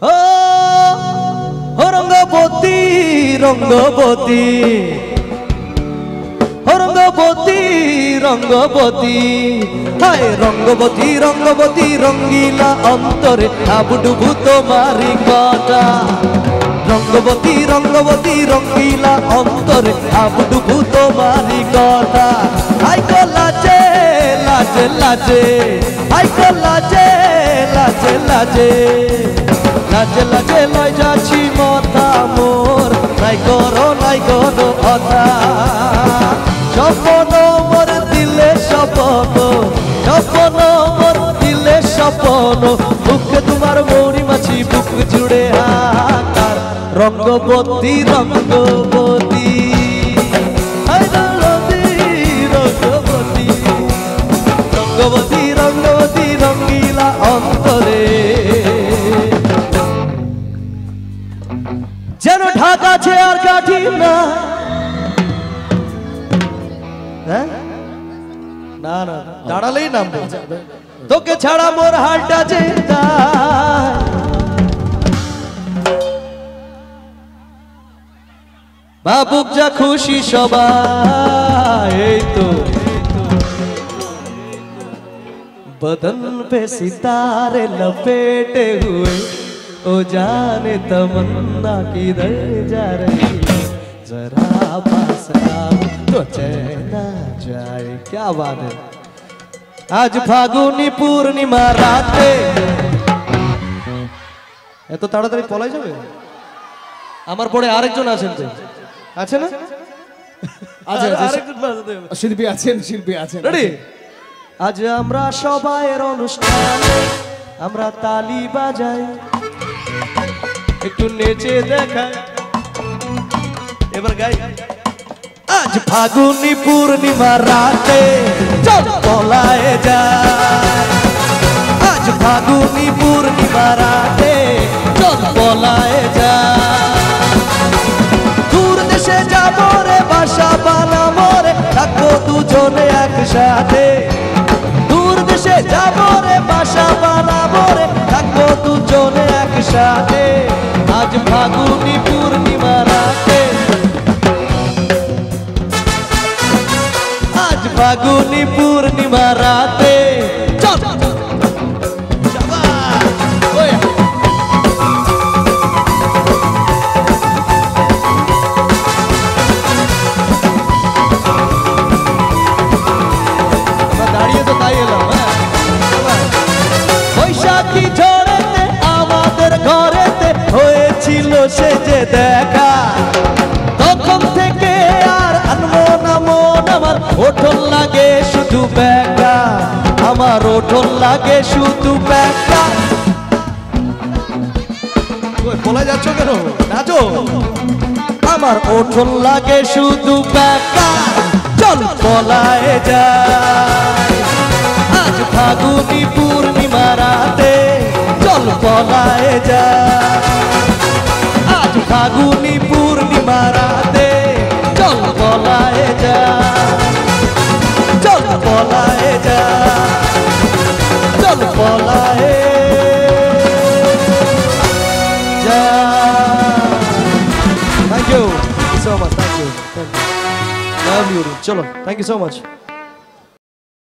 ও রঙ্গবতী রঙ্গবতী রঙ্গবতী রঙ্গবতী হায় রঙ্গবতী রঙ্গবতী রঙ্গিলা অন্তরে আবুডুবু তোমারি কথা রঙ্গবতী রঙ্গবতী রঙ্গিলা অন্তরে আবুডুবু তোমারি কথা আই গো লাজে লাজে লাজে আই গো লাজে লাজে লাজে লাজে লাজে লয় যাচ্ছি মথা মোর নাই করো কথা স্বপ্ন মোর দিলে স্বপ্ন স্বপ্ন মোর দিলে স্বপ্ন বুকে তোমার মৌরি মাছি বুক জুড়ে হাকার রঙ্গবতী রঙ্গবতী রঙ্গবতী রঙ্গবতী রঙ্গবতী রঙ্গিলা অন্তরে যেন ঢাকা আছে আর কাঠি না না না দাঁড়ালেই নামবো তোকে ছাড়া মোর হালটা যে বাবুক যা খুশি সবাই এই তো बदन पे सितारे लपेटे हुए ओ जाने तमन्ना किधर जा रही जरा पास आओ तो चैन जाए क्या बात है आज फागुनी पूर्णिमा राते এত তাড়াতাড়ি পলাই যাবে আমার পরে আরেকজন আছেন তো আছে না আচ্ছা শিল্পী আছেন রেডি আজ আমরা সবাইয়ের অনুষ্ঠানে আমরা তালি বাজাই একটু নেচে দেখাই এবার গাই আজ ফাগুনি পূর্ণিমা রাতে চল পলায়ে যায় আজ ফাগুনি পূর্ণিমা রাতে চল পলায়ে যায় দূর দেশে যাবো রে বাসা বানাবো রে থাকবো দুজনে একসাথে দূর দেশে যাবো রে বাসা বানাবো রে থাকবো দুজনে একসাথে আজ ফাগুনি পূর্ণিমা রাতে আজ ফাগুনি পূর্ণিমা রাতে চল দাঁড়িয়ে তো তাই এলাম বৈশাখী ঝড়েতে আমাদের ঘরেতে হয়েছিল সে যে দেখা তখন থেকে আর আনবো না মন আমার ওঠন লাগে শুধু ব্যাকা আমার ওঠন লাগে শুধু ব্যাকা বলা যাচ্ছ কেন নাচো আমার ওঠন লাগে শুধু ব্যাকা চল পলায়ে যায় আজ ফাগুনি পূর্ণিমা রাতে চল পলায়ে যায় আজ ফাগুনি পূর্ণিমা রাতে চল পলায়ে যায় চল পলায়ে যায় চল পলায়ে যায় thank you so much thank you love you চলো থ্যাংক ইউ সো মাচ